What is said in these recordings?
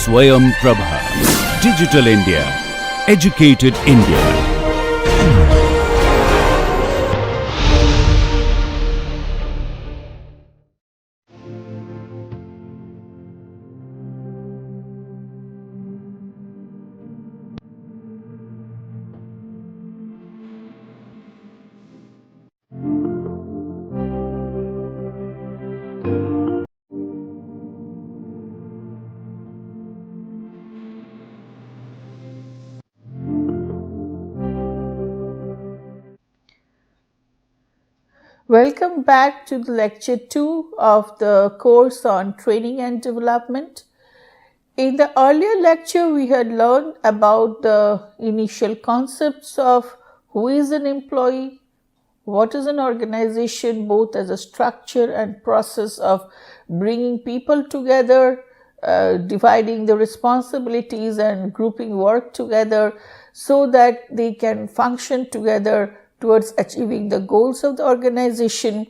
Swayam Prabha. Digital India. Educated India. Welcome back to the lecture 2 of the course on training and development. In the earlier lecture, we had learned about the initial concepts of who is an employee, what is an organization, both as a structure and process of bringing people together, dividing the responsibilities and grouping work together so that they can function together towards achieving the goals of the organization.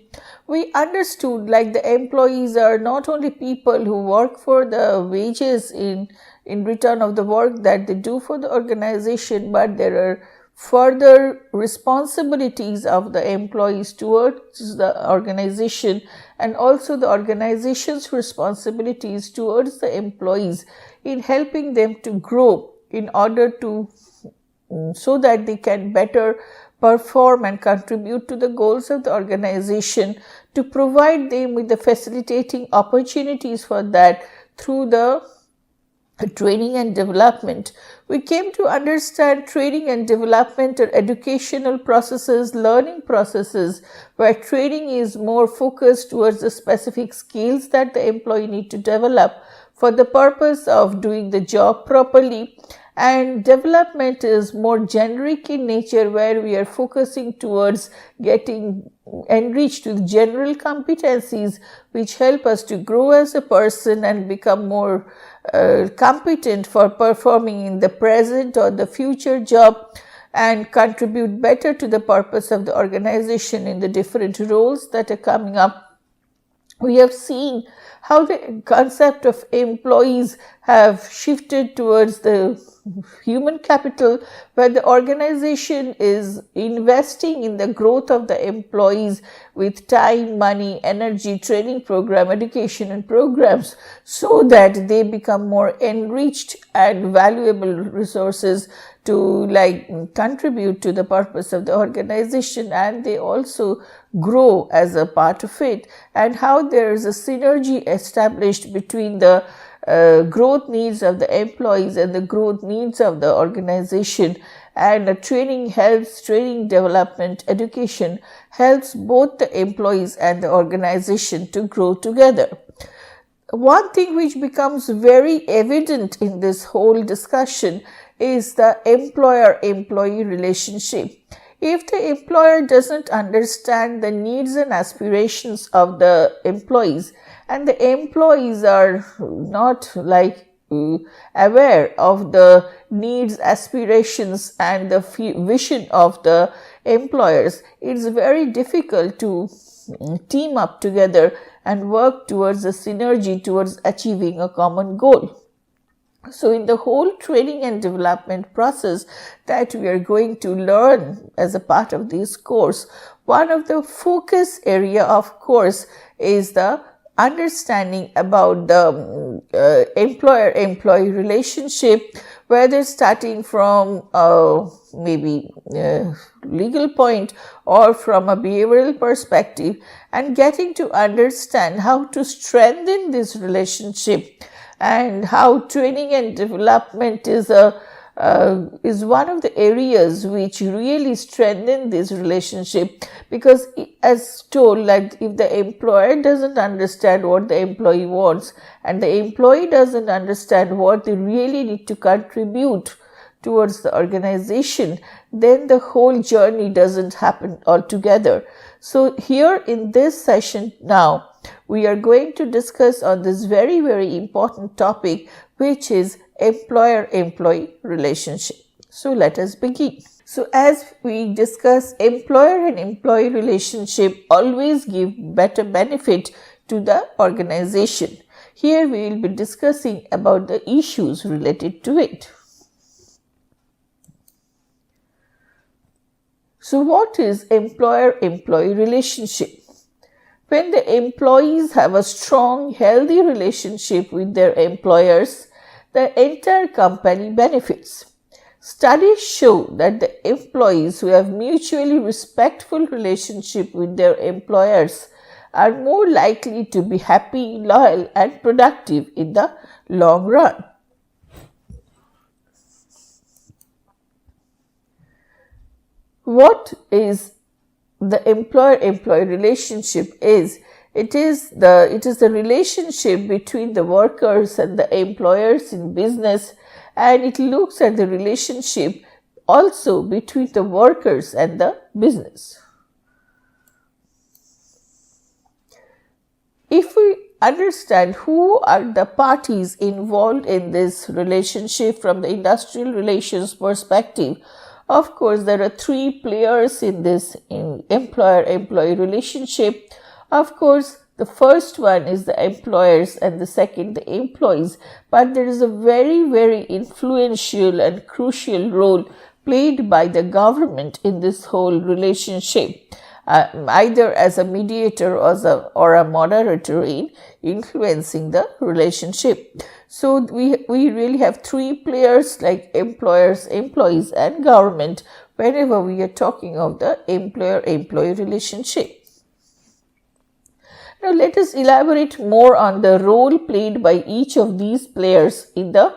We understood like the employees are not only people who work for the wages in return of the work that they do for the organization, but there are further responsibilities of the employees towards the organization and also the organization's responsibilities towards the employees in helping them to grow in order to so that they can better perform and contribute to the goals of the organization, to provide them with the facilitating opportunities for that through the training and development. We came to understand training and development are educational processes, learning processes, where training is more focused towards the specific skills that the employee need to develop for the purpose of doing the job properly. And development is more generic in nature, where we are focusing towards getting enriched with general competencies which help us to grow as a person and become more competent for performing in the present or the future job and contribute better to the purpose of the organization in the different roles that are coming up. We have seen how the concept of employees have shifted towards the human capital, where the organization is investing in the growth of the employees with time, money, energy, training program, education and programs, so that they become more enriched and valuable resources to contribute to the purpose of the organization, and they also grow as a part of it, and how there is a synergy established between the growth needs of the employees and the growth needs of the organization. And training helps, training development, education helps both the employees and the organization to grow together. One thing which becomes very evident in this whole discussion is the employer-employee relationship. If the employer doesn't understand the needs and aspirations of the employees, and the employees are not aware of the needs, aspirations and the vision of the employers, it's very difficult to team up together and work towards a synergy towards achieving a common goal. So in the whole training and development process that we are going to learn as a part of this course, one of the focus area of course is the understanding about the employer-employee relationship, whether starting from maybe legal point or from a behavioral perspective, and getting to understand how to strengthen this relationship and how training and development is one of the areas which really strengthen this relationship, because as told, like if the employer doesn't understand what the employee wants and the employee doesn't understand what they really need to contribute towards the organization, then the whole journey doesn't happen altogether. So here in this session now, we are going to discuss on this very, very important topic, which is employer-employee relationship. So let us begin. So as we discuss, employer and employee relationship always give better benefit to the organization. Here we will be discussing about the issues related to it. So what is employer-employee relationship? When the employees have a strong, healthy relationship with their employers, the entire company benefits. Studies show that the employees who have mutually respectful relationship with their employers are more likely to be happy, loyal and productive in the long run. What is the employer-employee relationship is? It is the relationship between the workers and the employers in business, and it looks at the relationship also between the workers and the business. If we understand who are the parties involved in this relationship from the industrial relations perspective, of course, there are three players in this employer-employee relationship. Of course, the first one is the employers and the second the employees. But there is a very, very influential and crucial role played by the government in this whole relationship. Either as a mediator or a moderator in influencing the relationship. So we really have three players like employers, employees and government whenever we are talking of the employer-employee relationship. Now let us elaborate more on the role played by each of these players in the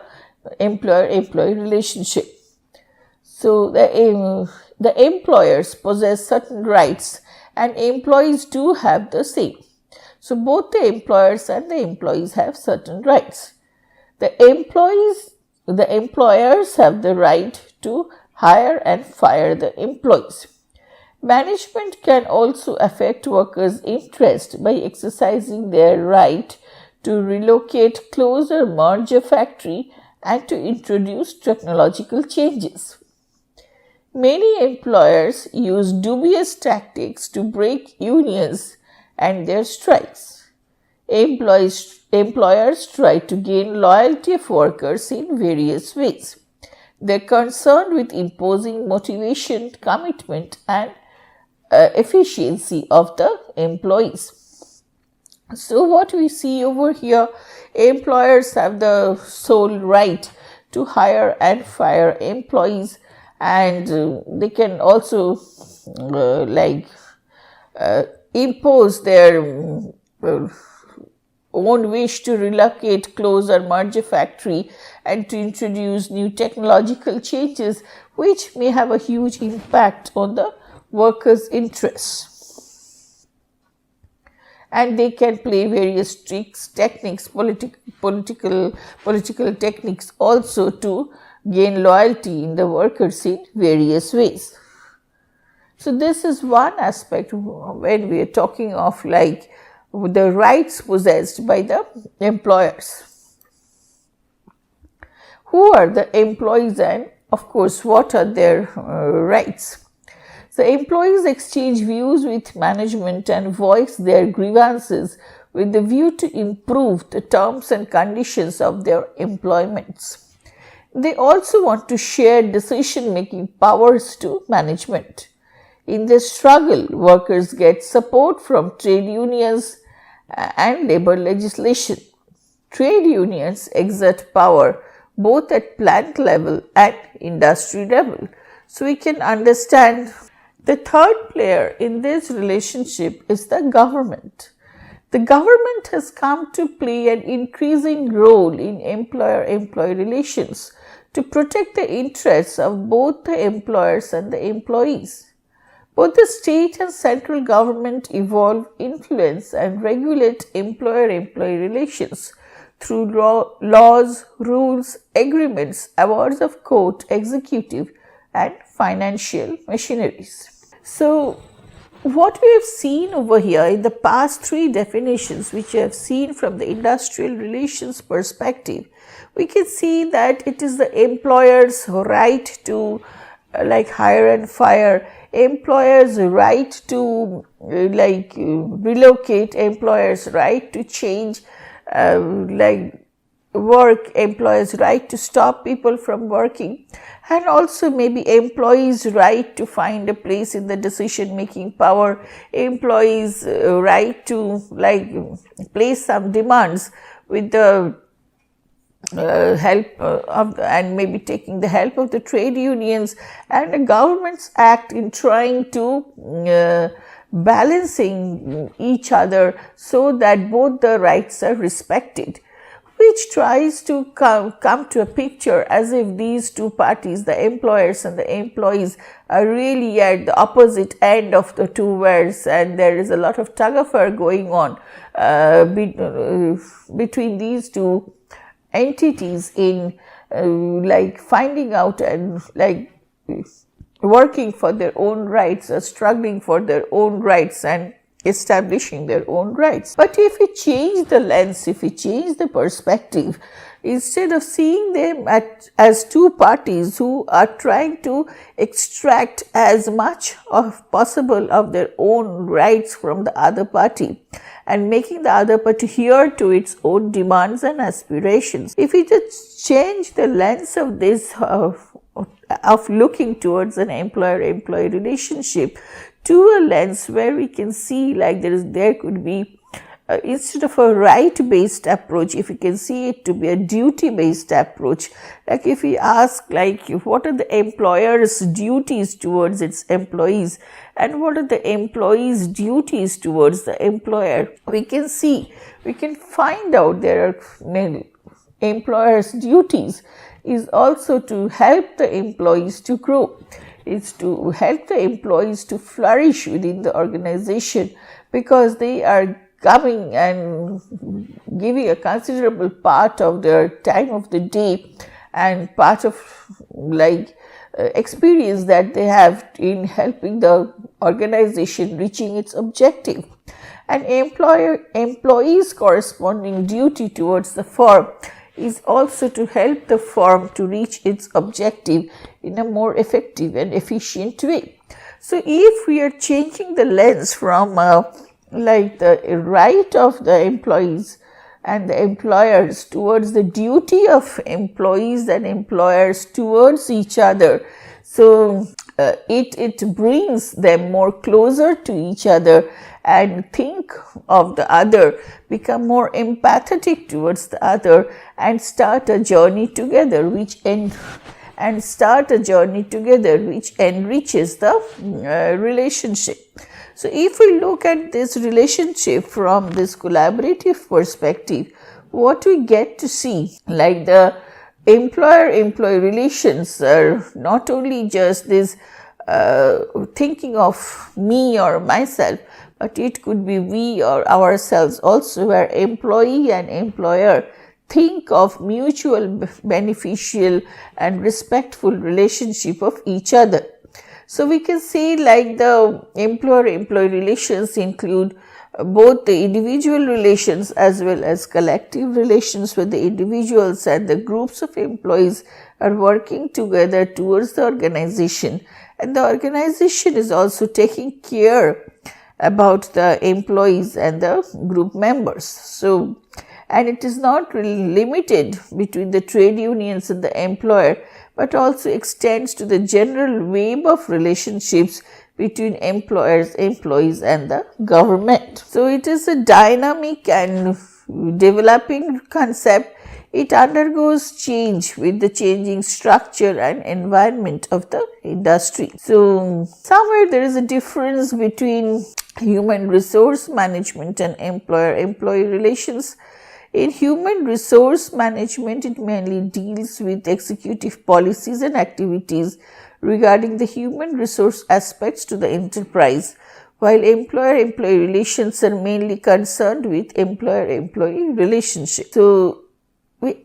employer-employee relationship. So the employers possess certain rights and employees do have the same. So both the employers and the employees have certain rights. The employers have the right to hire and fire the employees. Management can also affect workers' interest by exercising their right to relocate, close or merge a factory and to introduce technological changes. Many employers use dubious tactics to break unions and their strikes. Employers try to gain loyalty of workers in various ways. They are concerned with imposing motivation, commitment and efficiency of the employees. So what we see over here, employers have the sole right to hire and fire employees, and they can also impose their own wish to relocate, close or merge a factory and to introduce new technological changes which may have a huge impact on the workers' interests. And they can play various tricks, techniques, political techniques also to gain loyalty in the workers in various ways. So this is one aspect when we are talking of like the rights possessed by the employers. Who are the employees and of course what are their rights? The employees exchange views with management and voice their grievances with the view to improve the terms and conditions of their employments. They also want to share decision-making powers to management. In this struggle, workers get support from trade unions and labor legislation. Trade unions exert power both at plant level and industry level. So we can understand the third player in this relationship is the government. The government has come to play an increasing role in employer-employee relations to protect the interests of both the employers and the employees. Both the state and central government evolve, influence and regulate employer-employee relations through laws, rules, agreements, awards of court, executive and financial machineries. So, what we have seen over here in the past three definitions which we have seen from the industrial relations perspective, we can see that it is the employer's right to hire and fire, employer's right to relocate, employer's right to change like employers' right to stop people from working, and also maybe employees' right to find a place in the decision making power, employees' right to place some demands with the help and maybe taking the help of the trade unions and the government's act in trying to balancing each other so that both the rights are respected, which tries to come to a picture as if these two parties, the employers and the employees, are really at the opposite end of the two worlds, and there is a lot of tug of war going on between these two entities in finding out and working for their own rights, or struggling for their own rights and establishing their own rights. But if we change the lens, if we change the perspective, instead of seeing them as two parties who are trying to extract as much as possible of their own rights from the other party and making the other party adhere to its own demands and aspirations, if we just change the lens of this of looking towards an employer-employee relationship to a lens where we can see there could be instead of a right-based approach, if we can see it to be a duty-based approach, if we ask what are the employer's duties towards its employees and what are the employees' duties towards the employer, we can find out there are employer's duties is also to help the employees to grow, is to help the employees to flourish within the organization, because they are coming and giving a considerable part of their time of the day and part of experience that they have in helping the organization reaching its objective. And employees' corresponding duty towards the firm is also to help the firm to reach its objective in a more effective and efficient way. So if we are changing the lens from the right of the employees and the employers towards the duty of employees and employers towards each other, so it brings them more closer to each other and think of the other, become more empathetic towards the other, and start a journey together which enriches the relationship. So if we look at this relationship from this collaborative perspective, what we get to see, the employer-employee relations are not only just this thinking of me or myself, but it could be we or ourselves also, where employee and employer think of mutual beneficial and respectful relationship of each other. So we can say the employer-employee relations include both the individual relations as well as collective relations, where the individuals and the groups of employees are working together towards the organization, and the organization is also taking care about the employees and the group members. So, and it is not really limited between the trade unions and the employer, but also extends to the general web of relationships between employers, employees and the government. So it is a dynamic and developing concept. It undergoes change with the changing structure and environment of the industry. So somewhere there is a difference between human resource management and employer-employee relations. In human resource management, it mainly deals with executive policies and activities regarding the human resource aspects to the enterprise, while employer-employee relations are mainly concerned with employer-employee relationship. So,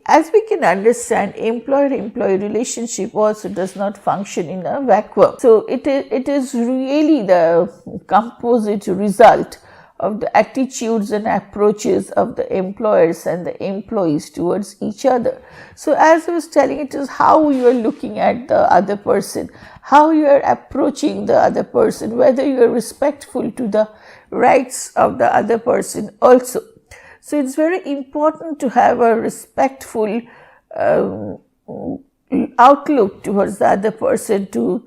as we can understand, employer-employee relationship also does not function in a vacuum. So, it is really the composite result of the attitudes and approaches of the employers and the employees towards each other. So as I was telling, it is how you are looking at the other person, how you are approaching the other person, whether you are respectful to the rights of the other person also. So it's very important to have a respectful outlook towards the other person, to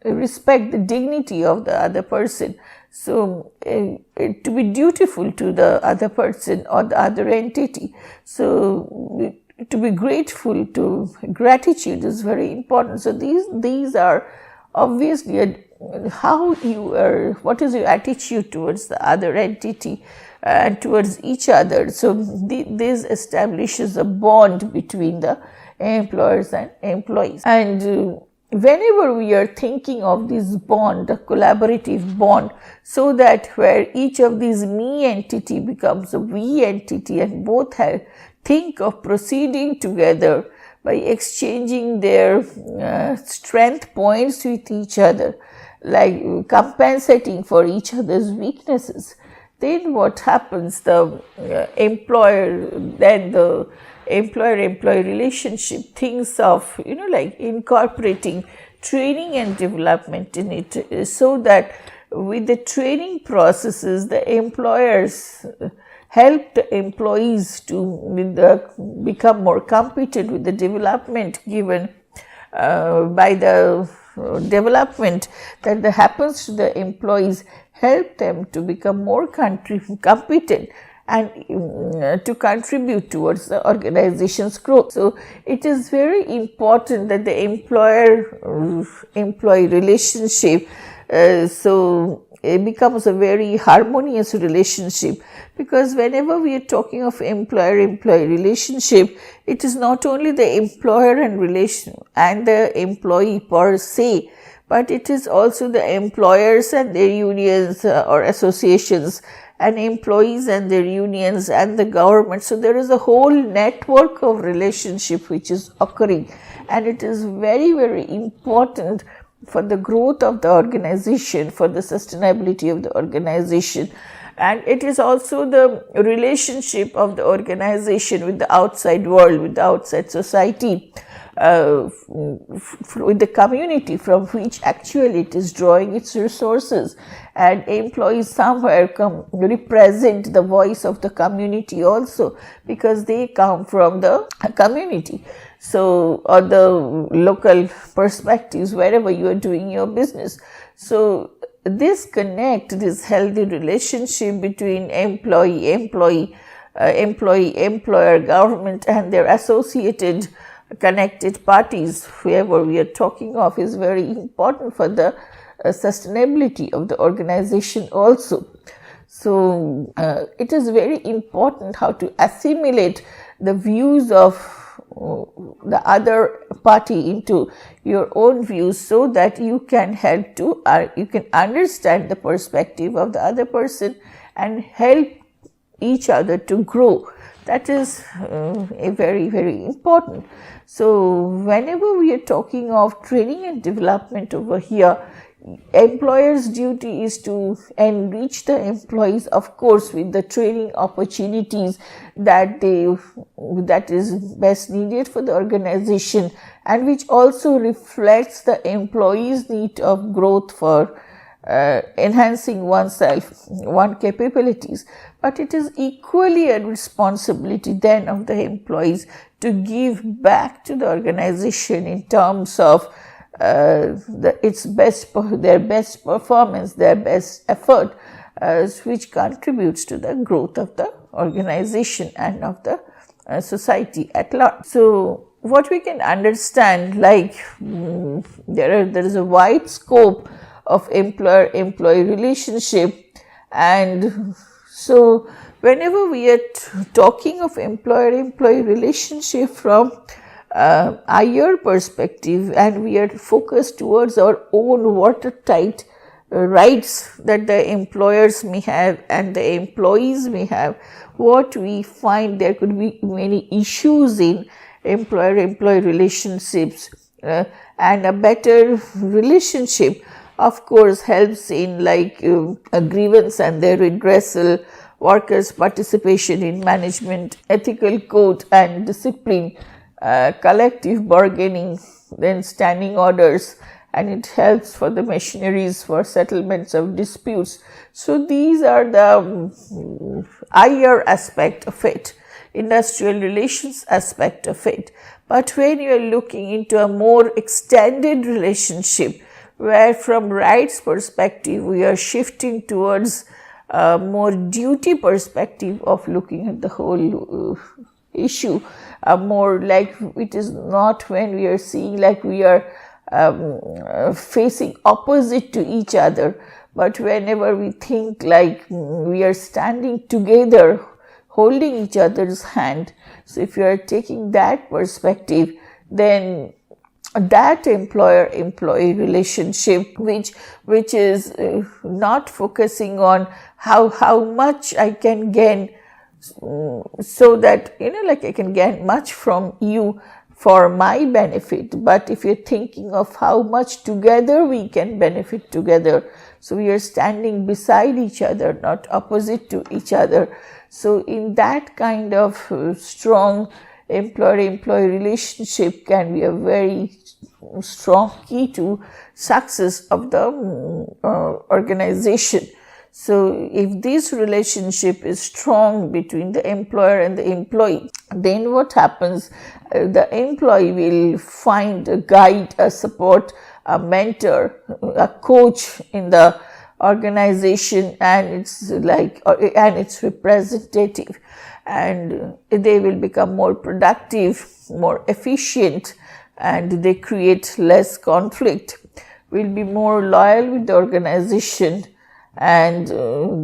respect the dignity of the other person. So to be dutiful to the other person or the other entity. So to be grateful, to gratitude is very important. So these are obviously how you are, what is your attitude towards the other entity and towards each other. So this establishes a bond between the employers and employees. And whenever we are thinking of this bond, a collaborative bond, so that where each of these me entity becomes a we entity, and both think of proceeding together by exchanging their strength points with each other, like compensating for each other's weaknesses, then what happens? The employer-employee relationship thinks of, like incorporating training and development in it, so that with the training processes, the employers help the employees to become more competent with the development given by the development that happens to the employees, help them to become more competent and to contribute towards the organization's growth. So it is very important that the employer-employee relationship it becomes a very harmonious relationship, because whenever we are talking of employer-employee relationship, it is not only the employer and the employee per se, but it is also the employers and their unions or associations, and employees and their unions, and the government. So there is a whole network of relationship which is occurring, and it is very, very important for the growth of the organization, for the sustainability of the organization. And it is also the relationship of the organization with the outside world, with the outside society, with the community from which actually it is drawing its resources. And employees somewhere represent the voice of the community also, because they come from the community. So, or the local perspectives wherever you are doing your business. So this healthy relationship between employer, government, and their associated connected parties, whoever we are talking of, is very important for the sustainability of the organization also. So it is very important how to assimilate the views of the other party into your own views, so that you can help to you can understand the perspective of the other person and help each other to grow. That is a very, very important. So whenever we are talking of training and development over here, employers' duty is to enrich the employees, of course, with the training opportunities that is best needed for the organization, and which also reflects the employees' need of growth for enhancing one's capabilities. But it is equally a responsibility then of the employees to give back to the organization in terms of their best performance, their best effort, which contributes to the growth of the organization and of the society at large. So what we can understand, there is a wide scope of employer-employee relationship, and so whenever we are talking of employer-employee relationship from our perspective, and we are focused towards our own watertight rights that the employers may have and the employees may have, what we find, there could be many issues in employer-employee relationships, and a better relationship, of course, helps in a grievance and their redressal, workers' participation in management, ethical code and discipline, collective bargaining, then standing orders and it helps for the machineries for settlements of disputes. So these are the IR aspect of it, industrial relations aspect of it. But when you are looking into a more extended relationship, where from rights perspective we are shifting towards a more duty perspective of looking at the whole issue, more like it is not when we are seeing like we are facing opposite to each other, but whenever we think like we are standing together holding each other's hand. So if you are taking that perspective, then that employer-employee relationship, which is not focusing on how much I can gain, so that like I can gain much from you for my benefit, but if you're thinking of how much together we can benefit together, so we are standing beside each other, not opposite to each other. So in that kind of strong employer-employee relationship can be a very strong key to success of the organization. So if this relationship is strong between the employer and the employee, then what happens? The employee will find a guide, a support, a mentor, a coach in the organization and its representative, and they will become more productive, more efficient, and they create less conflict, will be more loyal with the organization, and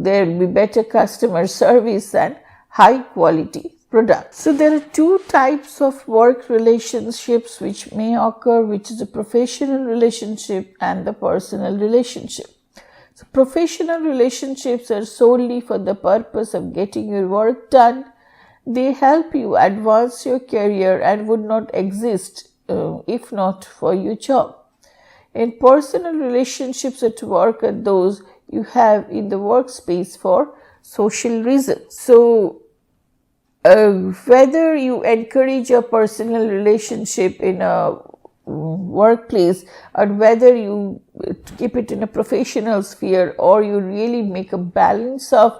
there will be better customer service and high quality products. So there are two types of work relationships which may occur, which is the professional relationship and the personal relationship. So professional relationships are solely for the purpose of getting your work done. They help you advance your career and would not exist if not for your job. And personal relationships at work are those you have in the workspace for social reasons. So whether you encourage a personal relationship in a workplace or whether you keep it in a professional sphere, or you really make a balance of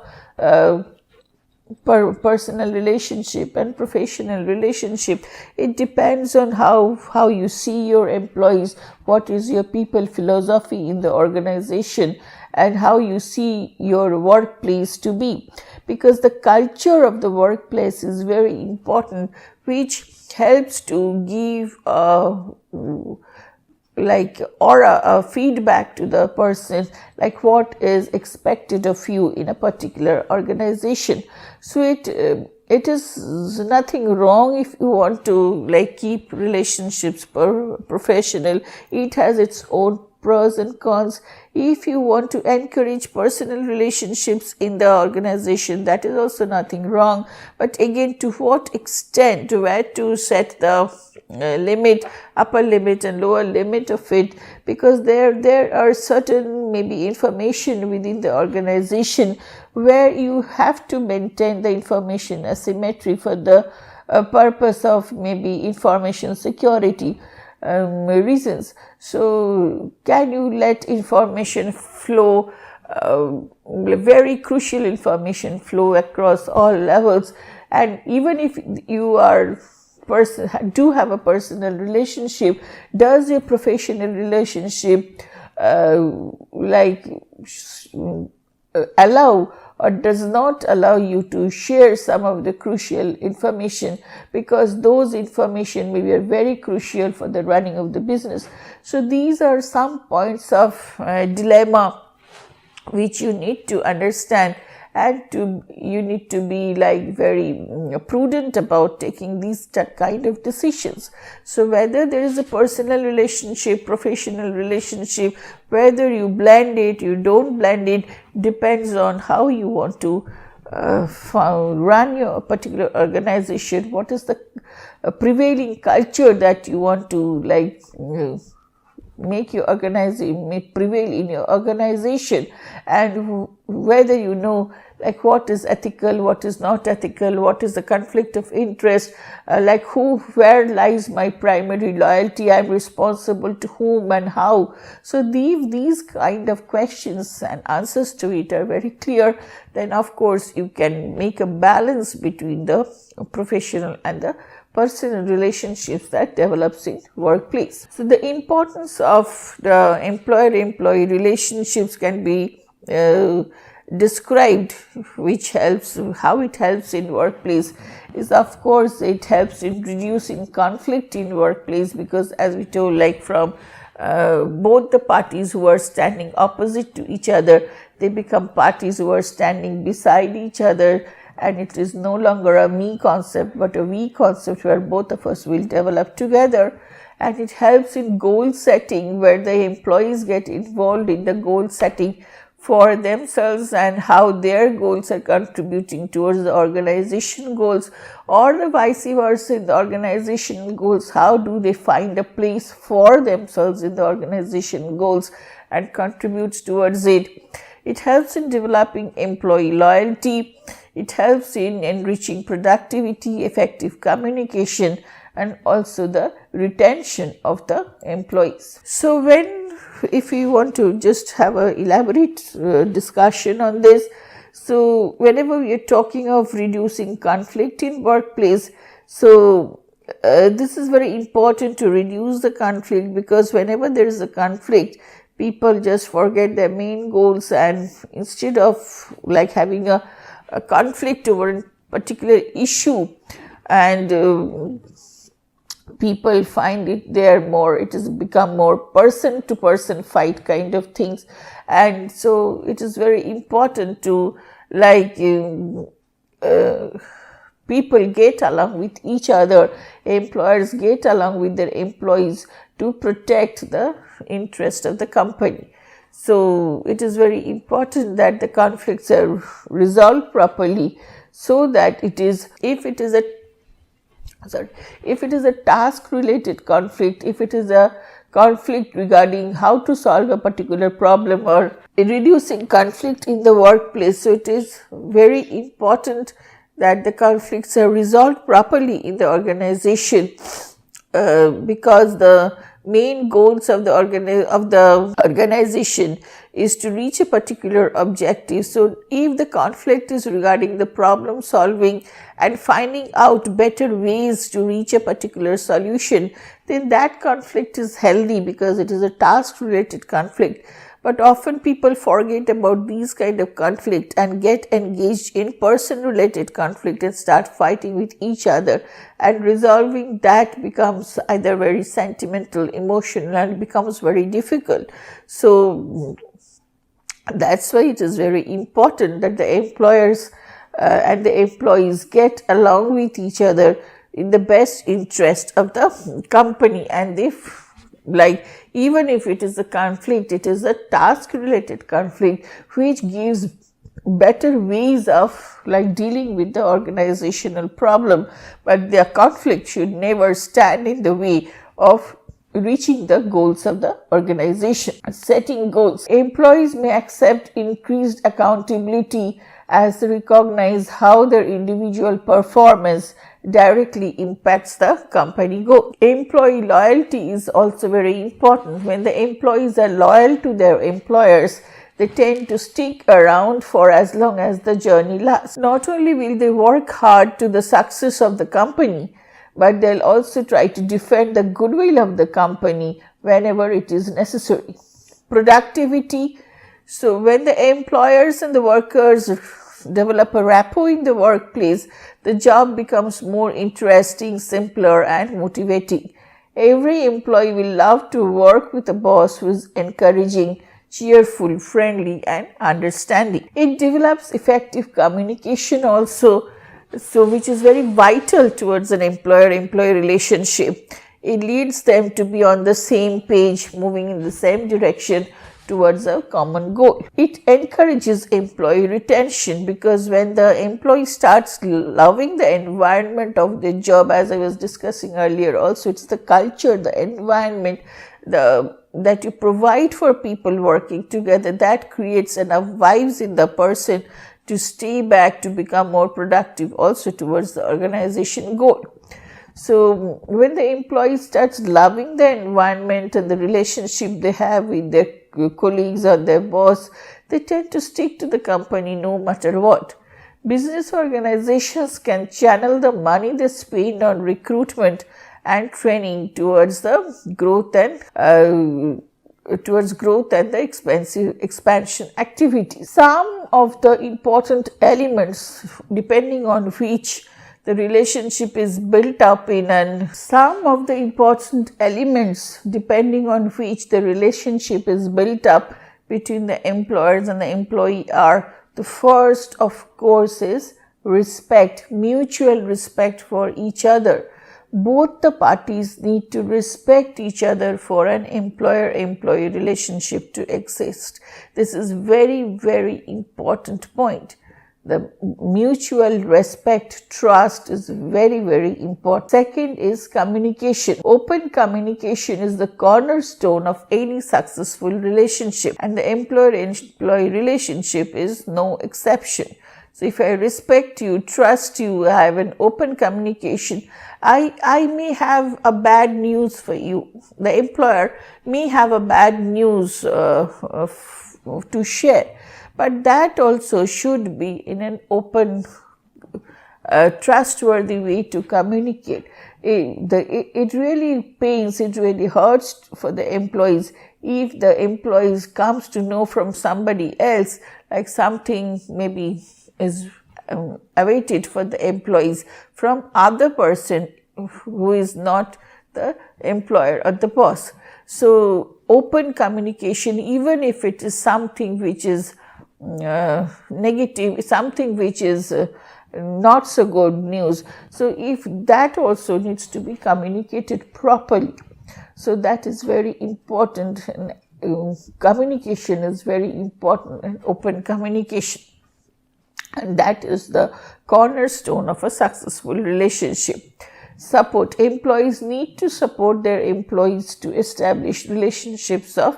personal relationship and professional relationship, it depends on how you see your employees, what is your people philosophy in the organization, and how you see your workplace to be, because the culture of the workplace is very important, which helps to give a feedback to the person, like what is expected of you in a particular organization. So it is nothing wrong if you want to keep relationships professional. It has its own pros and cons. If you want to encourage personal relationships in the organization, that is also nothing wrong. But again, to what extent, where to set the limit, upper limit and lower limit of it, because there are certain maybe information within the organization where you have to maintain the information asymmetry for the purpose of maybe information security reasons. So can you let information flow, very crucial information flow across all levels, and even if you do have a personal relationship, does your professional relationship allow or does not allow you to share some of the crucial information, because those information may be very crucial for the running of the business. So these are some points of dilemma which you need to understand, and you need to be very prudent about taking these kind of decisions. So whether there is a personal relationship, professional relationship, whether you blend it, you don't blend it, depends on how you want to run your particular organization, what is the prevailing culture that you want to make your organization, may prevail in your organization, and whether you know like what is ethical, what is not ethical, what is the conflict of interest, like where lies my primary loyalty, I am responsible to whom and how. So these kind of questions and answers to it are very clear, then of course you can make a balance between the professional and the personal relationships that develops in workplace. So the importance of the employer-employee relationships can be described, which helps, how it helps in workplace is, of course, it helps in reducing conflict in workplace, because as we told, like from both the parties who are standing opposite to each other, they become parties who are standing beside each other, and it is no longer a me concept but a we concept where both of us will develop together. And it helps in goal setting, where the employees get involved in the goal setting for themselves and how their goals are contributing towards the organization goals, or the vice versa, in the organization goals, how do they find a place for themselves in the organization goals and contributes towards it. It helps in developing employee loyalty. It helps in enriching productivity, effective communication, and also the retention of the employees. So if you want to just have an elaborate discussion on this, so whenever we are talking of reducing conflict in workplace, so this is very important to reduce the conflict, because whenever there is a conflict, people just forget their main goals, and instead of like having a conflict over a particular issue, and people find it has become more person to person fight kind of things. And so it is very important to like people get along with each other, employers get along with their employees to protect the interest of the company. So it is very important that the conflicts are resolved properly, so that if it is a task related conflict, if it is a conflict regarding how to solve a particular problem or reducing conflict in the workplace, so it is very important that the conflicts are resolved properly in the organization, because the main goals of the organization is to reach a particular objective. So if the conflict is regarding the problem solving and finding out better ways to reach a particular solution, then that conflict is healthy, because it is a task related conflict. But often people forget about these kind of conflict and get engaged in person related conflict and start fighting with each other, and resolving that becomes either very sentimental, emotional, and becomes very difficult. So that's why it is very important that the employers and the employees get along with each other in the best interest of the company. And if like even if it is a conflict, it is a task related conflict which gives better ways of like dealing with the organizational problem, but the conflict should never stand in the way of reaching the goals of the organization. Setting goals. Employees may accept increased accountability as they recognize how their individual performance directly impacts the company goal. Employee loyalty is also very important. When the employees are loyal to their employers, they tend to stick around for as long as the journey lasts. Not only will they work hard to the success of the company, but they'll also try to defend the goodwill of the company whenever it is necessary. Productivity. So when the employers and the workers develop a rapport in the workplace, the job becomes more interesting, simpler, and motivating. Every employee will love to work with a boss who is encouraging, cheerful, friendly, and understanding. It develops effective communication also, so which is very vital towards an employer-employee relationship. It leads them to be on the same page, moving in the same direction towards a common goal. It encourages employee retention, because when the employee starts loving the environment of the job, as I was discussing earlier also, it's the culture, the environment, the that you provide for people working together, that creates enough vibes in the person to stay back, to become more productive also towards the organization goal. So when the employee starts loving the environment and the relationship they have with their colleagues or their boss, they tend to stick to the company no matter what. Business organizations can channel the money they spend on recruitment and training towards the growth and the expansion activities. Some of the important elements depending on which the relationship is built up in, and some of the important elements depending on which the relationship is built up between the employers and the employee are: the first, of course, is respect, mutual respect for each other. Both the parties need to respect each other for an employer-employee relationship to exist. This is very, very important point. The mutual respect, trust is very, very important. Second is communication. Open communication is the cornerstone of any successful relationship, and the employer-employee relationship is no exception. So if I respect you, trust you, I have an open communication, I may have a bad news for you. The employer may have a bad news to share, but that also should be in an open, trustworthy way to communicate. It really pains, it really hurts for the employees if the employees comes to know from somebody else, like something maybe is awaited for the employees from other person who is not the employer or the boss. So open communication, even if it is something which is negative, something which is not so good news, so if that also needs to be communicated properly. So that is very important, and communication is very important, and open communication. And that is the cornerstone of a successful relationship. Support. Employees need to support their employees to establish relationships of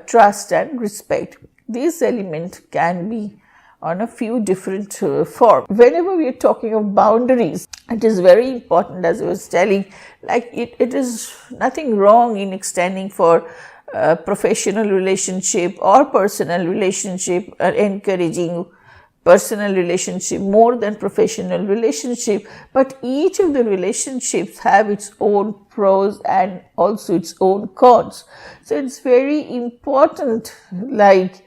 trust and respect. These elements can be on a few different forms. Whenever we are talking of boundaries, it is very important, as I was telling, like it is nothing wrong in extending for professional relationship or personal relationship, or encouraging personal relationship more than professional relationship, but each of the relationships have its own pros and also its own cons. So it's very important, like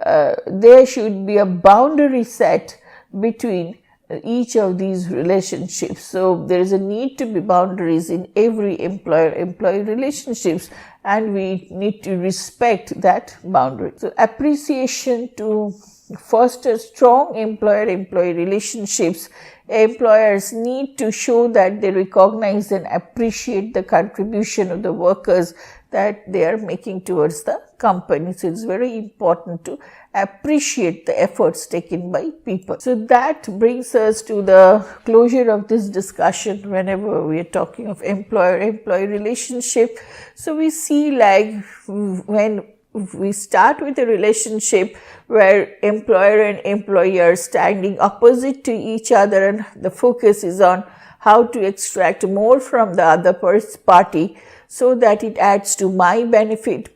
there should be a boundary set between each of these relationships. So there is a need to be boundaries in every employer-employee relationships, and we need to respect that boundary. So appreciation to foster strong employer-employee relationships. Employers need to show that they recognize and appreciate the contribution of the workers that they are making towards the company. So it's very important to appreciate the efforts taken by people. So that brings us to the closure of this discussion whenever we are talking of employer-employee relationship. So we see, like, when we start with a relationship where employer and employee are standing opposite to each other, and the focus is on how to extract more from the other party so that it adds to my benefit.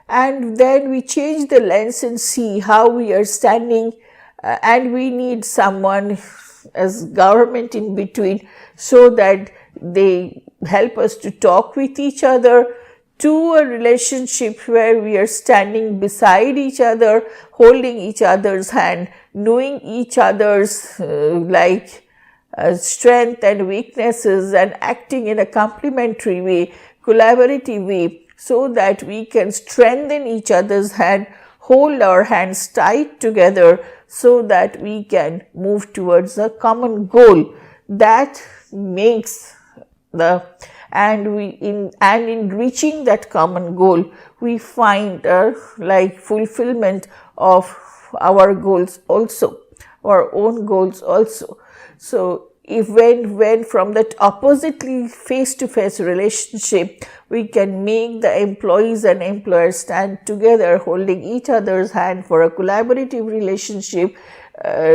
And then we change the lens and see how we are standing, and we need someone as government in between so that they help us to talk with each other, to a relationship where we are standing beside each other, holding each other's hand, knowing each other's strength and weaknesses, and acting in a complementary way, collaborative way, so that we can strengthen each other's hand, hold our hands tight together so that we can move towards a common goal that makes in reaching that common goal, we find fulfillment of our goals also, our own goals also. So if when from that oppositely face-to-face relationship, we can make the employees and employers stand together, holding each other's hand for a collaborative relationship,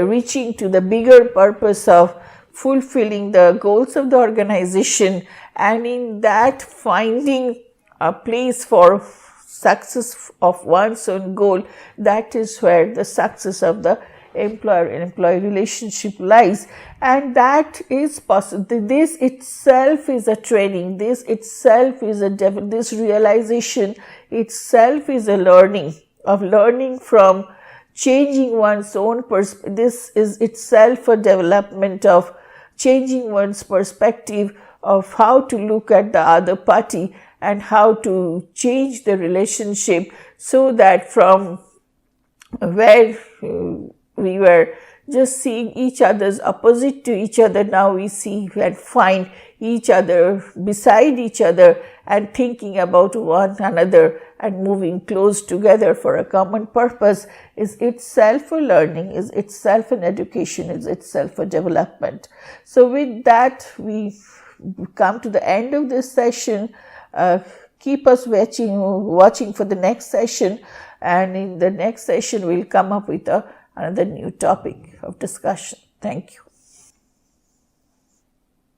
reaching to the bigger purpose of fulfilling the goals of the organization, and in that finding a place for success of one's own goal. That is where the success of the employer and employee relationship lies, and that is possible. This itself is a training, this itself is this realization itself is a learning from changing one's own perspective. This is itself a development of changing one's perspective of how to look at the other party and how to change the relationship, so that from where we were just seeing each other's opposite to each other, now we see and find each other beside each other and thinking about one another and moving close together for a common purpose is itself a learning, is itself an education, is itself a development. So with that, we come to the end of this session. Keep us watching for the next session, and in the next session we'll come up with another new topic of discussion. Thank you.